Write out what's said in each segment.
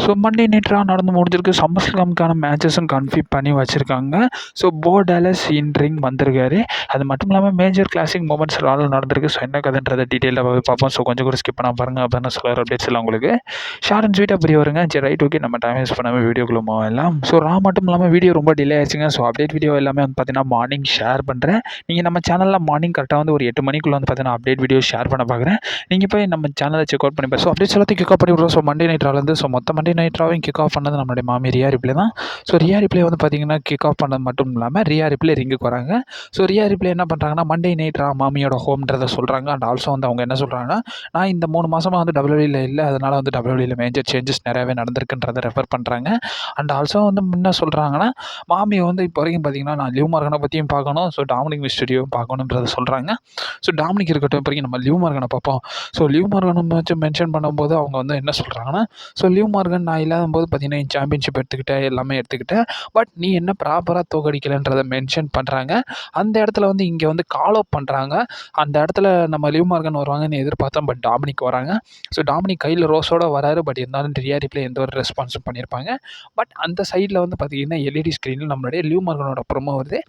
So Monday night நடந்து முடிஞ்சிருக்கு. சம்மர்ஸ்லாமுக்கான மேட்சஸும் confirm பண்ணி வச்சுருக்காங்க. ஸோ போ டாலஸ் இன் ரிங் வந்திருக்காரு. அது மட்டும் இல்லாமல் மேஜர் கிளாசிக் மூமெண்ட்ஸ் நடந்திருக்கு. ஸோ என்ன கதைன்றதை டீட்டெயிலாக பார்ப்போம். ஸோ கொஞ்சம் கூட ஸ்கிப் பண்ணால் பாருங்கள். அப்போ தான் சொல்கிற அப்டேட்ஸ் எல்லாம் உங்களுக்கு ஷார்ட் அண்ட் ஸ்வீட்டாக புரிய வருங்க. சரி ரைட், ஓகே, நம்ம டைம் யூஸ் பண்ணாமல் வீடியோக்குள்ளே போகலாம். ஸோ மட்டும் இல்லாமல் வீடியோ ரொம்ப டிலே ஆயிடுச்சுங்க. ஸோ அப்டேட் வீடியோ எல்லாமே வந்து பார்த்தீங்கன்னா மார்னிங் ஷேர் பண்ணுறேன். நீங்கள் நம்ம சேனலில் மார்னிங் கரெக்டாக வந்து ஒரு 8 மணிக்குள்ளே வந்து பார்த்தீங்கன்னா அப்டேட் வீடியோ ஷேர் பண்ண பார்க்குறேன். நீங்கள் போய் நம்ம சேனலை செக் அவுட் பண்ணி ஸோ அப்டேட்ஸ் எல்லாத்தையும் கிக் ஆஃப் பண்ணி விடுறோம். ஸோ மண்டே நைட்ராலேருந்து ஸோ மொத்த மண்டே நைட்ராவையும் கிக் ஆஃப் பண்ணது நம்மளுடைய மாமி ரியா ரிப்ளே தான். ஸோ ரியா ரிப்ளே வந்து பார்த்தீங்கன்னா கிக் ஆஃப் பண்ணது மட்டும் இல்லாமல் ரியா ரிப்ளே ரிங்குக்கு வராங்க. ஸோ ரியா ரிப்ளே என்ன பண்ணுறாங்கன்னா மண்டே நைட்ரா மாமியோட ஹோம்ன்றதை சொல்கிறாங்க. அண்ட் ஆல்சோ வந்து அவங்க என்ன சொல்கிறாங்கன்னா, நான் இந்த 3 மாதமாக வந்து டபிள்யூடபிள்யூல இல்லை, அதனால் வந்து டபிள்யூடபிள்யூல மேஜர் சேஞ்சஸ் நிறையாவே நடந்திருக்குன்றதை ரெஃபர் பண்ணுறாங்க. அண்ட் ஆல்சோ வந்து என்ன சொல்கிறாங்கன்னா, மாமி வந்து இப்போ வரைக்கும் பார்த்தீங்கன்னா நான் லிவ் மார்கனை பற்றியும் பார்க்கணும், ஸோ டாமினிக் மிஸ்டீரியோவும் பார்க்கணுன்றதை சொல்கிறாங்க. ஸோ டாமினிக் இருக்கட்டும், இப்போ வரைக்கும் நம்ம லிவ் மார்கனை பார்ப்போம். ஸோ லிவ் மார்கனை வச்சு மென்ஷன் பண்ணும்போது அவங்க வந்து என்ன சொல்கிறாங்கன்னா, ஸோ லிவ் மார்கன் நான் இல்லாத போது பார்த்தீங்கன்னா என் சாம்பியன்ஷிப் எடுத்துக்கிட்டேன், எல்லாமே எடுத்துக்கிட்டேன், பட் நீ என்ன ப்ராப்பராக தோக்கடிக்கலைன்றதை மென்ஷன் பண்ணுறாங்க. அந்த இடத்துல வந்து இங்கே வந்து கால் அப் பண்ணுறாங்க. அந்த இடத்துல நம்ம லிவ் மார்கன் வருவாங்கன்னு எதிர்பார்த்தோம், பட் டாமினிக் வராங்க. ஸோ டாமினிக் கையில் ரோஸோட வராரு, பட் இருந்தாலும் ரியா ரிப்ளே எந்த ஒரு ரெஸ்பான்ஸும் பண்ணியிருப்பாங்க. பட் அந்த சைடில் வந்து பார்த்தீங்கன்னா எல்இடி ஸ்க்ரீனில் நம்மளுடைய லிவ் மார்கனோட ப்ரோமோ வருது.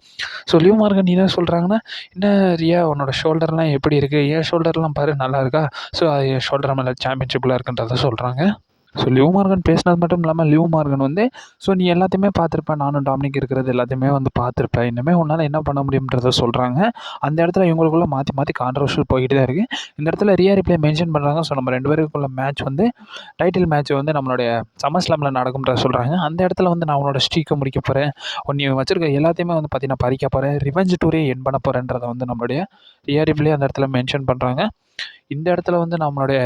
ஸோ லிவ் மார்கன் என்ன சொல்கிறாங்கன்னா, என்ன ரியா உன்னோட ஷோல்டர்லாம் எப்படி இருக்குது, என் ஷோல்டர்லாம் பாரு நல்லா இருக்கா, ஸோ என் ஷோல்டர் மேலே சாம்பியன்ஷிப்பில் இருக்குன்றதை சொல்கிறாங்க. ஸோ லிவ் மார்கன் பேசினது மட்டும் இல்லாமல் லிவ் மார்கன் வந்து, ஸோ நீ எல்லாத்தையுமே பார்த்துருப்பேன், நானும் டாமினிக் இருக்கிறது எல்லாத்தையுமே வந்து பார்த்துருப்பேன், இனிமேல் உன்னால் என்ன பண்ண முடியுன்றதை சொல்கிறாங்க. அந்த இடத்துல இவங்களுக்குள்ள மாற்றி மாற்றி கான்ட்ரவர்ஷியல் போய்கிட்டு தான் இருக்குது. இந்த இடத்துல ரியா ரிப்ளே மென்ஷன் பண்ணுறாங்க. ஸோ நம்ம 2 பேருக்குள்ள மேட்ச் வந்து டைட்டில் மேட்ச் வந்து நம்மளுடைய சம்மர்ஸ்லாமில் நடக்கும்ன்றத சொல்கிறாங்க. அந்த இடத்துல வந்து நான் உன்னோட ஸ்ட்ரீக்கை முடிக்க போகிறேன், நீ வச்சிருக்க எல்லாத்தையுமே வந்து பார்த்தீங்கன்னா பறிக்க போகிறேன், ரிவெஞ்ச் டூரே என் பண்ண போகிறேன்றதை வந்து நம்மளுடைய ரியா ரிப்ளே அந்த இடத்துல மென்ஷன் பண்ணுறாங்க. இந்த இடத்துல வந்து நம்மளுடைய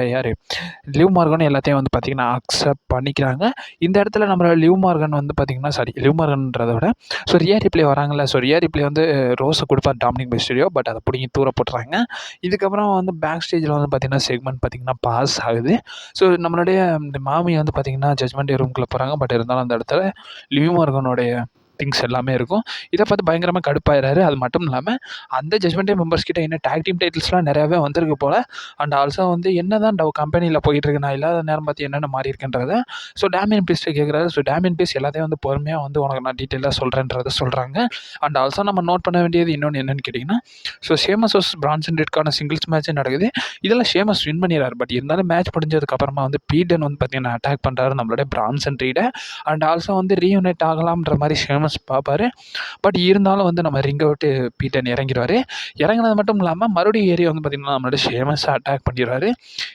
லிவ் மார்கன் எல்லாத்தையும் வந்து பார்த்திங்கன்னா அக்செப்ட் பண்ணிக்கிறாங்க. இந்த இடத்துல நம்மளோட லிவ் மார்கன் வந்து பார்த்திங்கன்னா லிவ் மார்கன்றதை விட ஸோ ரியா ரிப்ளே வராங்கல்ல, ஸோ ரியா ரிப்ளே வந்து ரோஸை கொடுப்பார் டாமினிக் மிஸ்டீரியோ, பட் அதை பிடிங்கி தூர போட்டுறாங்க. இதுக்கப்புறம் வந்து பேக் ஸ்டேஜில் வந்து பார்த்திங்கன்னா செக்மெண்ட் பார்த்திங்கன்னா பாஸ் ஆகுது. ஸோ நம்மளுடைய இந்த மாமி வந்து பார்த்திங்கன்னா ஜட்மெண்ட் ரூம்குள்ளே போகிறாங்க, பட் இருந்தாலும் அந்த இடத்துல லிவ் மார்கனுடைய திங்ஸ் எல்லாமே இருக்கும். இதை பார்த்து பயங்கரமாக கடுப்பாயிறாரு. அது மட்டும் இல்லாமல் அந்த ஜட்மெண்ட் டே மெம்பர்ஸ் கிட்ட என்ன டேக் டீம் டைட்டில்ஸ்லாம் நிறையாவே வந்திருக்கு போல். அண்ட் ஆல்சோ வந்து என்ன தான் கம்பெனியில் போயிட்டுருக்கு, நான் இல்லாத நேரம் பார்த்து என்னென்ன மாறி இருக்கேன்றதை ஸோ டேமியன் பீஸ்ட்டை கேட்குறாரு. ஸோ டேமியன் பீஸ் எல்லாத்தையும் வந்து பொறுமையாக வந்து உனக்கு நான் டீட்டெயிலாக சொல்கிறேன்றதை சொல்கிறாங்க. அண்ட் ஆல்சோ நம்ம நோட் பண்ண வேண்டியது இன்னொன்று என்னென்னு கேட்டிங்கன்னா, ஸோ ஷேமஸ் வர்சஸ் பிரான்சன் ரெட்கான சிங்கிள்ஸ் மேட்ச்சும் நடக்குது. இதெல்லாம் ஷேமஸ் வின் பண்ணிடுறாரு. பட் இருந்தாலும் மேட்ச் முடிஞ்சதுக்கப்புறமா வந்து பீடன் வந்து பார்த்திங்கன்னா அட்டாக் பண்ணுறாரு நம்மளுடைய பிரான்சன் ரீடை. அண்ட் ஆல்சோ வந்து ரீயூனைட் ஆகலாம்ன்ற மாதிரி ஷேமஸ் பார்ப்பாரு. பட் இருந்தாலும் வந்து நம்ம ரிங்கை விட்டு பீட்டன் இறங்கிடுவார். இறங்கினது மட்டும் இல்லாமல் மறுபடியும் ஏரியா வந்து பார்த்திங்கன்னா நம்மளோட ஷேமஸை அட்டாக் பண்ணிடுவார்.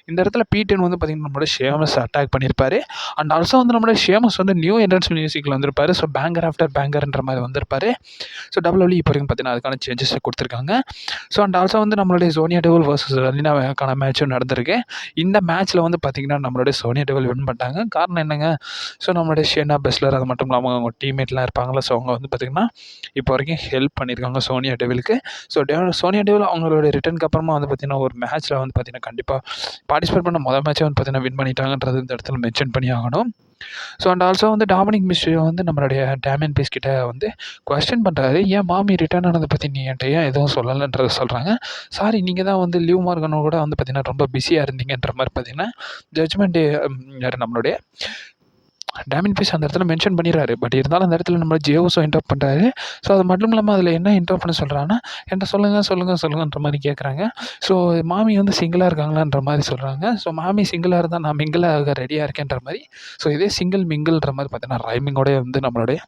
இந்த இடத்துல பீட்டன் வந்து பார்த்திங்கன்னா நம்மளோட ஷேமஸை அட்டாக் பண்ணியிருப்பார். அண்ட் ஆல்சோ வந்து நம்மளோட ஷேமஸ் வந்து நியூ என்ட்ரன்ஸ் மியூசிக்கில் வந்திருப்பார். ஸோ பேங்கர் ஆஃப்டர் பேங்கர்ன்ற மாதிரி வந்திருப்பார். ஸோ டபிள்யூடபிள்யூ இப்போ வரைக்கும் பார்த்திங்கன்னா அதுக்கான சேஞ்சஸை கொடுத்துருக்காங்க. ஸோ அண்ட் ஆல்சோ வந்து நம்மளுடைய சோனியா டெவில் வர்சஸ் அலினாக்கான மேட்சும் நடந்திருக்கு. இந்த மேட்ச்சில் வந்து பார்த்திங்கன்னா நம்மளுடைய சோனியா டெவில் வின் பண்ணிட்டாங்க. காரணம் என்னங்க, ஸோ நம்மளுடைய ஷேனா பெஸ்லர், அது மட்டும் இல்லாமல் அவங்க டீம்மேட்லாம் இருப்பாங்களா, ஸோ அவங்க வந்து பார்த்திங்கன்னா இப்போ வரைக்கும் ஹெல்ப் பண்ணியிருக்காங்க சோனியா டெவிலுக்கு. ஸோ சோனியா டெவில் அவங்களோட ரிட்டர்னுக்கு அப்புறமா வந்து பார்த்திங்கன்னா ஒரு மேட்ச்சில் வந்து பார்த்திங்கன்னா கண்டிப்பாக பார்ட்டிசிபேட் பண்ண மொதல் மேட்சை வந்து பார்த்திங்கன்னா வின் பண்ணிட்டாங்கன்றது இந்த இடத்துல மென்ஷன் பண்ணி ஆகணும். ஸோ அண்ட் ஆல்சோ வந்து டாமினிக் மிஸ்டீரியோ வந்து நம்மளுடைய டேமியன் பீஸ் கிட்ட வந்து கொஸ்டின் பண்ணுறாரு, ஏன் மாமி ரிட்டர்ன் ஆனதை பற்றி நீ என்கிட்ட ஏன் எதுவும் சொல்லலைன்றது சொல்கிறாங்க. சாரி, நீங்கள் தான் வந்து லிவ் மார்கனோ கூட வந்து பார்த்திங்கன்னா ரொம்ப பிஸியாக இருந்தீங்கன்ற மாதிரி பார்த்திங்கன்னா ஜட்ஜ்மெண்ட் யார் நம்மளுடைய டேமியன் பீஸ் அந்த இடத்துல மென்ஷன் பண்ணிடுறாரு. பட் இருந்தாலும் அந்த இடத்துல நம்ம ஜேஓஸோ இன்டர்ப் பண்ணுறாரு. ஸோ அது மட்டும் இல்லாமல் அதில் என்ன இன்டர்ப் பண்ண சொல்கிறாங்கன்னா, என்கிட்ட சொல்லுங்கன்ற மாதிரி கேட்குறாங்க. ஸோ மாமி வந்து சிங்கிளாக இருக்காங்களான்ற மாதிரி சொல்கிறாங்க. ஸோ மாமி சிங்கிளாக இருந்தால் நான் மிங்கிளாக ரெடியாக இருக்கேன்ற மாதிரி. ஸோ இதே சிங்கிள் மிங்கிள்ன்ற மாதிரி பார்த்தீங்கன்னா ரைமிங்கோட வந்து நம்மளுடைய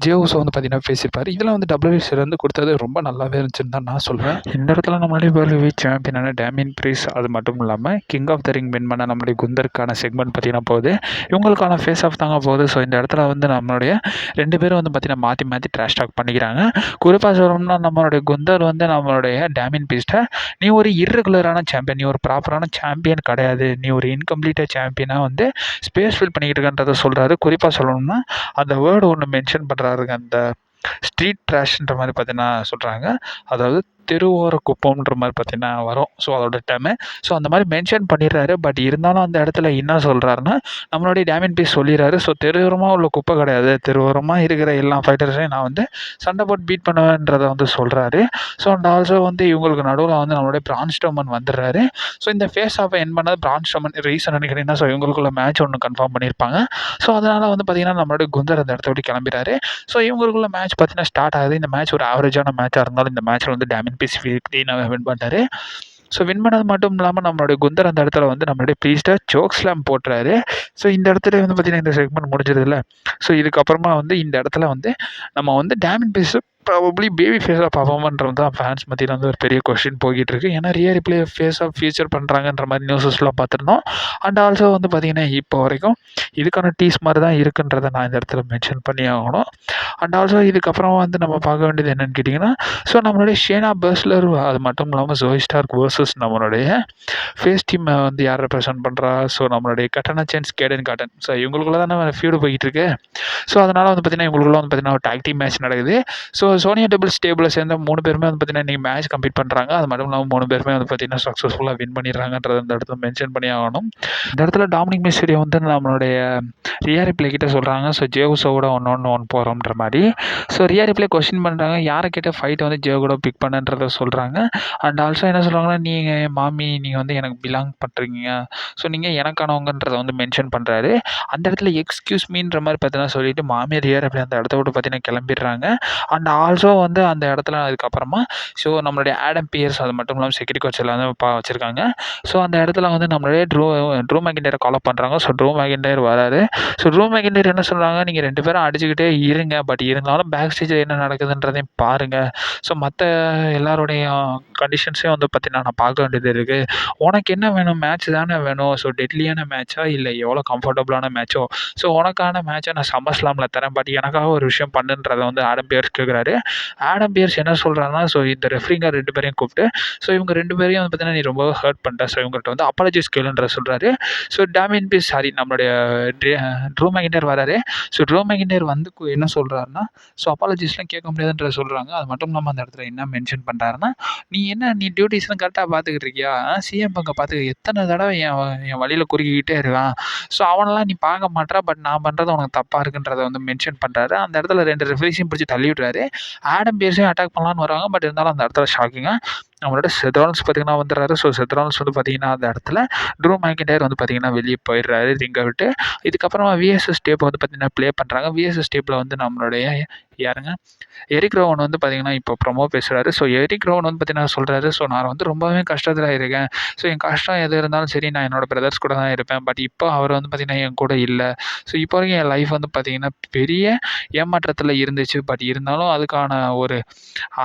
ஜேஓஸோ வந்து பார்த்தீங்கன்னா பேசியிருப்பார். இதில் வந்து டபிள்யூசி வந்து கொடுத்தது ரொம்ப நல்லாவே இருந்துச்சுன்னு தான் நான் சொல்வேன். இந்த இடத்துல நம்மளுடைய வேர்ல்டு வீக் சாம்பியனான டேமியன் பீஸ், அது மட்டும் இல்லாமல் king of the ring win பண்ண நம்மளுடைய குந்தருக்கான செக்மெண்ட் பார்த்தீங்கன்னா போகுது. இவங்களுக்கான ஃபேஸ் ஆஃப் தாங்க போகுது. ஸோ இந்த இடத்துல வந்து நம்மளுடைய 2 பேரும் வந்து பார்த்திங்கன்னா மாற்றி ட்ராஷ் டாக் பண்ணிக்கிறாங்க. குறிப்பாக சொல்லணும்னா நம்மளுடைய குந்தர் வந்து நம்மளுடைய டேமியன் பீஸ்ட்டை, நீ ஒரு இர்ரெகுலரான சாம்பியன், நீ ஒரு ப்ராப்பரான சாம்பியன் கிடையாது, நீ ஒரு இன்கம்ப்ளீட்டாக சாம்பியனாக வந்து ஸ்பேஸ் ஃபில் பண்ணிக்கிட்டு இருக்கன்றதை சொல்கிறாரு. குறிப்பாக சொல்லணும்னா அந்த வேர்டு ஒன்று மென்ஷன் பண்ணுறாருங்க, அந்த ஸ்ட்ரீட் ட்ராஷ்ன்ற மாதிரி பார்த்தீங்கன்னா சொல்கிறாங்க. அதாவது தெருவோர குப்பம்ன்ற மாதிரி பார்த்தீங்கன்னா வரும். ஸோ அதோட டேர்மு. ஸோ அந்த மாதிரி மென்ஷன் பண்ணிடுறாரு. பட் இருந்தாலும் அந்த இடத்துல என்ன சொல்கிறாருன்னா, நம்மளுடைய டேமியன் பீஸ் சொல்லிடுறாரு. ஸோ தெருவோரமாக உள்ள குப்பை கிடையாது, தெருவோரமாக இருக்கிற எல்லா ஃபைட்டர்ஸையும் நான் வந்து சண்டை போட்டு பீட் பண்ணுவேன்றதை வந்து சொல்கிறாரு. ஸோ அண்ட் ஆல்சோ வந்து இவங்களுக்கு நடுவில் வந்து நம்மளுடைய பிரான் ஸ்ட்ரோமன் வந்துடுறாரு. ஸோ இந்த ஃபேஸ் ஆஃபை என் பண்ணது பிரான் ஸ்ட்ரோமன் ரீசன் கேட்டிங்கன்னா, ஸோ இவங்களுக்குள்ள மேட்ச் ஒன்று கன்ஃபார்ம் பண்ணியிருப்பாங்க. ஸோ அதனால் வந்து பார்த்தீங்கன்னா நம்மளுடைய குந்தர் அந்த இடத்த விட்டு கிளம்பிறாரு. ஸோ இவங்களுக்குள்ள மேட்ச் பார்த்தீங்கன்னா ஸ்டார்ட் ஆகுது. இந்த மேட்ச் ஒரு ஆவரேஜான மேட்சாக இருந்தாலும் இந்த மேட்ச்சில் வந்து டேமியன் பீஸ் க்ளீனாக வின் பண்ணிட்டாரு. ஸோ வின் பண்ணது மட்டும் இல்லாமல் நம்மளுடைய குந்தர் அந்த இடத்துல வந்து நம்மளுடைய ப்ரீஸ்ட்டை சோக் ஸ்லாம் போட்டுறாரு. ஸோ இந்த இடத்துல வந்து பார்த்தீங்கன்னா இந்த செக்மெண்ட் முடிஞ்சதில்ல. ஸோ இதுக்கப்புறமா வந்து இந்த இடத்துல வந்து நம்ம வந்து டேமியன் பீஸ் ப்ராபப்ளி பேபி ஃபேஸாக பர்ஃபார்மன்றது தான் ஃபேன்ஸ் மத்தியில் வந்து ஒரு பெரிய கொஸ்டின் போய்கிட்டு இருக்கு. ஏன்னா Rhea Ripley face of future பண்ணுறாங்கன்ற மாதிரி நியூஸஸ்லாம் பார்த்துருந்தோம். அண்ட் ஆல்சோ வந்து பார்த்திங்கன்னா இப்போ வரைக்கும் இதுக்கான டீஸ் மாதிரி தான் இருக்குன்றதை நான் இந்த இடத்துல மென்ஷன் பண்ணி ஆகணும். அண்ட் ஆல்சோ இதுக்கப்புறம் வந்து நம்ம பார்க்க வேண்டியது என்னென்னு கேட்டிங்கன்னா, ஸோ நம்மளுடைய ஷேனா பஸ்லர் அது மட்டும் இல்லாமல் ஜோய் ஸ்டார்க் வர்சஸ் நம்மளுடைய ஃபேஸ் டீமை வந்து யார் ரெப்ரசென்ட் பண்ணுறா, ஸோ நம்மளுடைய கட்டனா சேன்ஸ் கேடன் காட்டன். ஸோ இவங்களுக்குள்ள தானே ஃபியூடு போய்கிட்டு இருக்கு. ஸோ அதனால் வந்து பார்த்திங்கன்னா இவங்களுக்குள்ள வந்து பார்த்திங்கன்னா ஒரு டாக் டீம் மேட்ச் நடக்குது. ஸோ சோனியா டபுள்ஸ் டேபிளில் சேர்ந்த 3 பேருமே வந்து பார்த்திங்கன்னா இன்றைக்கி மேட்ச் கம்ப்ளீட் பண்ணுறாங்க. அது மட்டும் இல்லாமல் 3 பேருமே வந்து பார்த்திங்கன்னா சக்ஸஸ்ஃபுல்லாக வின் பண்ணிடுறாங்கன்றத இந்த இடத்துல மென்ஷன் பண்ணி ஆகணும். இந்த இடத்துல டாமினிக் மிஸ்டீரியோ வந்து நம்மளுடைய ரியா ரிப்ளே கிட்ட சொல்கிறாங்க, ஸோ ஜேவுஸோட ஒன்று போகிறோன்ற மாதிரி. ஸோ ரியா ரிப்ளே கொஸ்டின் பண்ணுறாங்க, யாரை கிட்ட ஃபைட் வந்து ஜேவ் கூட பிக் பண்ணுன்றதை சொல்கிறாங்க. அண்ட் ஆல்சோ என்ன சொல்கிறாங்கன்னா, நீங்கள் மாமி நீங்கள் வந்து எனக்கு பிலாங் பண்ணுறீங்க, ஸோ நீங்கள் எனக்கானவங்கன்றதை வந்து மென்ஷன் பண்ணுறாரு. அந்த இடத்துல எக்ஸ்கியூஸ் மீன்ற மாதிரி பார்த்தீங்கன்னா சொல்லிட்டு மாமியார் ரியா ரிப்ளே அந்த இடத்த விட்டு பார்த்தீங்கன்னா கிளம்பிடுறாங்க. அண்ட் ஆல்சோ வந்து அந்த இடத்துல அதுக்கப்புறமா ஸோ நம்மளுடைய ஆடம் பியர்ஸ் அது மட்டும் இல்லாமல் செக்யூரிட்டி கோச் எல்லாம் வச்சுருக்காங்க. ஸோ அந்த இடத்துல வந்து நம்மளுடைய ட்ரூ மெக்கின்டயரை கால் அப் பண்ணுறாங்க. ஸோ ட்ரூ மெக்கின்டயர் வராரு. ஸோ ட்ரூ மெக்கின்டயர் என்ன சொல்கிறாங்க, நீங்கள் 2 பேரும் அடிச்சுக்கிட்டே இருங்க, பட் இருந்தாலும் பேக் ஸ்டேஜில் என்ன நடக்குதுன்றதையும் பாருங்கள். ஸோ மற்ற எல்லாருடைய கண்டிஷன்ஸையும் வந்து பார்த்தீங்கன்னா நான் பார்க்க வேண்டியது இருக்குது. உனக்கு என்ன வேணும், மேட்ச் தானே வேணும். ஸோ டெட்லியான மேட்சா இல்லை எவ்வளோ கம்ஃபர்டபுளான மேட்சோ, ஸோ உனக்கான மேட்சை நான் சம்மர் ஸ்லாமில் தரேன், பட் எனக்காக ஒரு விஷயம் பண்ணுன்றதை வந்து ஆடம் பியர்ஸ் கேட்குறாரு. ஆடம் பியர்ஸ் என்ன சொல்கிறாங்கன்னா, ஸோ இந்த ரெஃப்ரிங்க 2 பேரையும் கூப்பிட்டு, ஸோ இவங்க 2 பேரையும் வந்து பார்த்தீங்கன்னா நீ ரொம்ப ஹர்ட் பண்ணிட்ட, ஸோ இவங்கள்ட்ட வந்து அப்பாலஜிஸ் கேளுன்ற சொல்கிறாரு. ஸோ டேமியன் பீஸ் நம்மளுடைய ட்ரூ மெக்கின்டயர் வராரு. ஸோ ட்ரூ மெக்கின்டயர் வந்து என்ன சொல்கிறாருன்னா, ஸோ அப்பாலஜிஸ்லாம் கேட்க முடியாதுன்ற சொல்கிறாங்க. அது மட்டும் இல்லாமல் அந்த இடத்துல என்ன மென்ஷன் பண்ணுறாருன்னா, நீ டியூட்டிஸ்லாம் கரெக்டாக பார்த்துக்கிட்டு இருக்கியா, சிஎம் பங்கை பார்த்துக்க எத்தனை தடவை என் வழியில் குறுக்கிக்கிட்டே இருக்கான், ஸோ அவனெல்லாம் நீ பார்க்க மாட்டேற, பட் நான் பண்ணுறது உனக்கு தப்பாக இருக்குன்றதை வந்து மென்ஷன் பண்ணுறாரு. அந்த இடத்துல 2 ரெஃப்ரிஸையும் பிடிச்சி தள்ளி விட்றாரு. ஆடம் பியர்ஸையும் அட்டாக் பண்ணலான்னு வராங்க, பட் இருந்தாலும் அந்த இடத்துல ஷாக்கிங்காக நம்மளோட செத் ராலின்ஸ் பார்த்தீங்கன்னா வந்துடுறாரு. ஸோ செத் ராலின்ஸ் வந்து பார்த்தீங்கன்னா அந்த இடத்துல ட்ரூ மெக்கின்டயர் வந்து பார்த்தீங்கன்னா வெளியே போயிடுறாரு ரிங்கை விட்டு. இதுக்கப்புறமா விஎஸ்எஸ் டேப்பை வந்து பார்த்தீங்கன்னா ப்ளே பண்ணுறாங்க. விஎஸ்எஸ் டேப்பில் வந்து நம்மளுடைய யாருங்க எரிக் ரோவன் வந்து பார்த்தீங்கன்னா இப்போ ப்ரொமோ பேசுகிறாரு. ஸோ எரிக் ரோவன் வந்து பார்த்தீங்கன்னா சொல்கிறாரு, ஸோ நான் வந்து ரொம்பவே கஷ்டத்தில் இருக்கேன். ஸோ என் கஷ்டம் எது இருந்தாலும் சரி நான் என்னோடய பிரதர்ஸ் கூட தான் இருப்பேன், பட் இப்போ அவர் வந்து பார்த்தீங்கன்னா என் கூட இல்லை. ஸோ இப்போ வரைக்கும் என் லைஃப் வந்து பார்த்தீங்கன்னா பெரிய ஏமாற்றத்தில் இருந்துச்சு, பட் இருந்தாலும்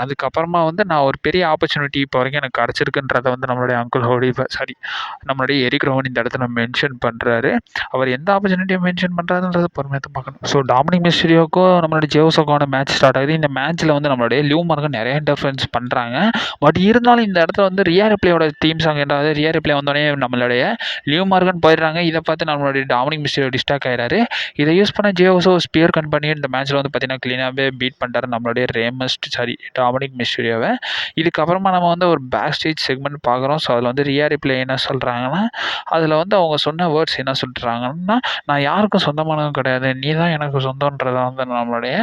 அதுக்கப்புறமா வந்து நான் ஒரு பெரிய ஆப்பர்ச்சுனிட்டி இப்போ வரைக்கும் எனக்கு கிடச்சிருக்குன்றதை வந்து நம்மளுடைய அங்கிள் ஹோடி நம்மளுடைய எரிக் ரோவன் இந்த இடத்துல மென்ஷன் பண்ணுறாரு. அவர் எந்த ஆப்பர்ச்சுனிட்டியை மென்ஷன் பண்ணுறாருன்றதை பொறுமையாக பார்க்கணும். ஸோ டாமினிக் மிஸ்டீரியோக்கும் நம்மளுடைய ஜேவுஸோக்கான மேட்ச் ஸ்டார்ட் ஆகுது. இந்த மேட்ச்சில் வந்து நம்மளுடைய லிவ் மார்கன் நிறைய இன்டர்ஃபரன்ஸ் பண்ணுறாங்க. பட் இருந்தாலும் இந்த இடத்துல வந்து ரியா ரிப்ளேயோட டீம் சாங் என்றாவது ரியா ரிப்ளே வந்தோடனே நம்மளுடைய லிவ் மார்கன் போயிடுறாங்க. இதை பார்த்து நம்மளுடைய டாமினிக் மிஸ்டீரியோ டிஸ்டாக் ஆகிறாரு. இதை யூஸ் பண்ண ஜேவுஸோ ஸ்பியர் கன் பண்ணி இந்த மேட்ச்சில் வந்து பார்த்தீங்கன்னா க்ளீனாகவே பீட் பண்ணிட்டாரு நம்மளுடைய டாமினிக் மிஸ்டீரியோவை. இதுக்கப்புறமா நம்ம வந்து ஒரு பேக் ஸ்டேஜ் செக்மெண்ட் பார்க்குறோம். ஸோ அதில் வந்து ரியா ரிப்ளே என்ன சொல்கிறாங்கன்னா, அதில் வந்து அவங்க சொன்ன வேர்ட்ஸ் என்ன சொல்கிறாங்கன்னா, நான் யாருக்கும் சொந்தமானதும் கிடையாது, நீ தான் எனக்கு சொந்தன்றதை வந்து நம்மளுடைய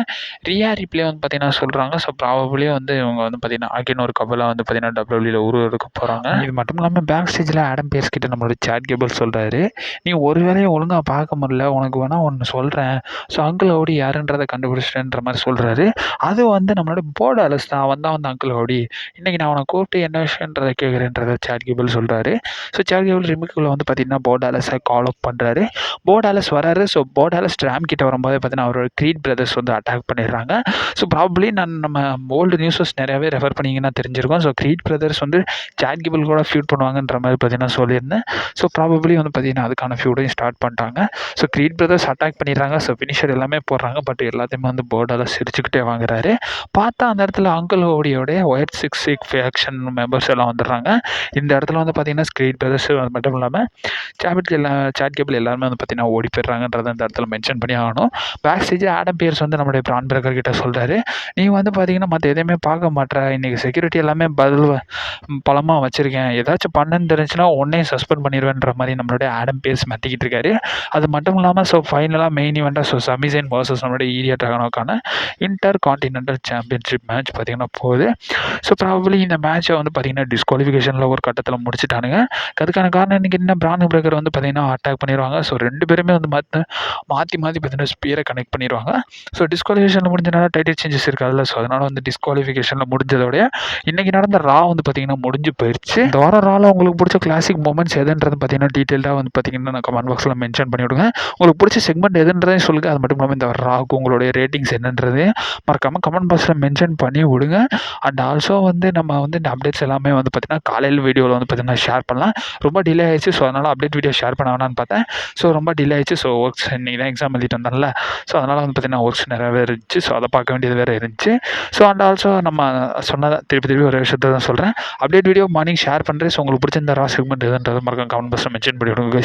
ரியா ரிப்ளே வந்து பார்த்தீங்கன்னா சொல்கிறாங்க. ஸோ ப்ராபபிளி வந்து இவங்க வந்து பார்த்தீங்கன்னா அகைன் ஒரு கப்பலாக வந்து பார்த்தீங்கன்னா டபிள்யூல உருவெடுக்க போகிறாங்க. இது மட்டும் இல்லாமல் பேக் ஸ்டேஜில் ஆடம் பியர்ஸ் கிட்ட நம்மளோட சாட் கேபிள் சொல்கிறாரு, நீ ஒரு வேலையை ஒழுங்காக பார்க்க முடியல, உனக்கு வேணால் ஒன்று சொல்கிறேன், ஸோ அங்கிள் ஹோடி யாருன்றதை கண்டுபிடிச்சிட்டேன்ற மாதிரி சொல்கிறாரு. அது வந்து நம்மளோட போர்டு அலஸ் தான் வந்து அங்கிள் ஹோடி, இன்றைக்கி நான் அவனை கூப்பிட்டு என்ன விஷயன்றதை கேட்குறேன்றதை சாட் கேபிள் சொல்கிறாரு. ஸோ சாட் கேபிள் ரிமிக்குள்ளே வந்து பார்த்தீங்கன்னா போர்டு அலஸை கால் அப் பண்ணுறாரு. போர்டு அலஸ் வராரு. ஸோ போர்டு அலஸ் ட்ராம் கிட்ட வரும்போது பார்த்தீங்கன்னா அவரோட க்ரீட் பிரதர்ஸ் வந்து அட்டாக் பண்ணிடுறாங்க. ஸோ ப்ராபப்ளி நம்ம ஓல்டு நியூஸஸ் நிறையாவே ரெஃபர் பண்ணிங்கன்னா தெரிஞ்சிருக்கோம். ஸோ க்ரீட் பிரதர்ஸ் வந்து சாட் கேபிள் கூட ஃபியூட் பண்ணுவாங்கன்ற மாதிரி பார்த்தீங்கன்னா சொல்லியிருந்தேன். ஸோ ப்ராபப்ளி வந்து பார்த்தீங்கன்னா அதுக்கான ஃபியூடையும் ஸ்டார்ட் பண்ணிட்டாங்க. ஸோ க்ரீட் பிரதர்ஸ் அட்டாக் பண்ணிடுறாங்க. ஸோ ஃபினிஷர் எல்லாமே போடுறாங்க. பட் எல்லாத்தையுமே வந்து போர்டால் சிரிச்சுக்கிட்டே வாங்குறாரு. பார்த்தா அந்த இடத்துல அங்கிள் ஹோடியோடைய ஒயிட் 6 ஃபேக்ஷன் ஆடிஷன் மெம்பர்ஸ் எல்லாம் வந்துடுறாங்க. இந்த இடத்துல வந்து பார்த்தீங்கன்னா, ஸ்க்ரீட் பிரதர்ஸ் அது மட்டும் இல்லாம சாட் கேபிள் எல்லாருமே வந்து பார்த்தீங்கன்னா ஓடி போயிடுறாங்கன்றத இந்த இடத்துல மென்ஷன் பண்ணி ஆகணும். பேக் ஸ்டேஜ் ஆடம் பியர்ஸ் வந்து நம்முடைய பிரான் பிரேக்கர் கிட்ட சொல்றாரு, "நீ வந்து பார்த்தீங்கன்னா மத்த எதையுமே பார்க்க மாட்ற. இன்னைக்கு செக்யூரிட்டி எல்லாமே பலமா வச்சிருக்கேன். ஏதாச்சும் பண்ணன்னு தெரிஞ்சுச்சுன்னா உன்னையும் சஸ்பெண்ட் பண்ணிருவேன்ற" மாரி நம்மளுடைய ஆடம் பியர்ஸ் மிரட்டிக்கிட்டு இருக்காரு. அது மட்டும் இல்லாம ஃபைனலா மெயின் ஈவென்ட்டா சமி ஜெயின் வெர்சஸ் நம்மளுடைய ஈலியா ட்ராகுனோவுக்கான இன்டர் கான்டினென்டல் சாம்பியன்ஷிப் மேட்ச் பார்த்தீங்கன்னா போகுது. ப்ராபபிலி இந்த மேட்ச்சை வந்து பார்த்தீங்கன்னா டிஸ்குவாலிஃபிகேஷனில் ஒரு கட்டத்தில் முடிச்சுட்டானுங்க. அதுக்கான காரணம் என்னன்னு கேட்டிங்கன்னா, பிரான் பிரேக்கர் வந்து பார்த்தீங்கன்னா அட்டாக் பண்ணிருவாங்க. 2 பேருமே வந்து மாத்தி பார்த்தீங்கன்னா ஸ்பியரை கனெக்ட் பண்ணிருவாங்க. டிஸ்குவாலிஃபிகேஷன்ல முடிஞ்சனால டைட்டில் சேஞ்சஸ் இருக்காதுல்ல. அதனால வந்து டிஸ்குவாலிஃபிகேஷன்ல முடிஞ்சதோடய இன்னைக்கு நடந்த ரா வந்து பார்த்தீங்கன்னா முடிஞ்சு போயிருச்சு. இந்த வாரம் ரால உங்களுக்கு பிடிச்ச கிளாசிக் மொமெண்ட்ஸ் எதுன்றது பார்த்தீங்கன்னா டீட்டெயிலாக வந்து பார்த்தீங்கன்னா நான் கமெண்ட் பாக்ஸில் மென்ஷன் பண்ணி விடுங்க. உங்களுக்கு பிடிச்ச செக்மெண்ட் எதுன்றதையும் சொல்லுங்க. அது மட்டும் இல்லாமல் இந்த ராக்கு உங்களுடைய ரேட்டிங்ஸ் என்னன்றது மறக்காம கமெண்ட் பாக்ஸில் மென்ஷன் பண்ணி விடுங்க. அண்ட் ஆல்சோ வந்து நம்ம வந்து இந்த அப்டேட்ஸ் எல்லாமே வந்து பார்த்தீங்கன்னா காலையில் வீடியோவில் வந்து பார்த்தீங்கன்னா ஷேர் பண்ணலாம். ரொம்ப டிலே ஆயிடுச்சு. அதனால் அப்டேட் வீடியோ ஷேர் பண்ண வேணான்னு பார்த்தேன். ரொம்ப டிலே ஆயிடுச்சு. ஒர்க்ஸ் இன்னைக்கு தான் எக்ஸாம் எழுதிட்டு வந்தேன்ல. அதனால் வந்து பார்த்தீங்கன்னா ஒர்க்ஸ் நிறையவே இருந்துச்சு. அதை பார்க்க வேண்டியது வேறு இருந்துச்சு. அண்ட் ஆல்சோ நம்ம சொன்னதை திருப்பி ஒரு விஷயத்தை தான் சொல்கிறேன். அப்டேட் வீடியோ மார்னிங் ஷேர் பண்ணுறேன். உங்களுக்கு பிடிச்ச இந்த ரா செக்மெண்ட் எதுன்றது மறக்காம கமெண்ட் பாக்ஸில் மென்ஷன் பண்ணி விடுங்க.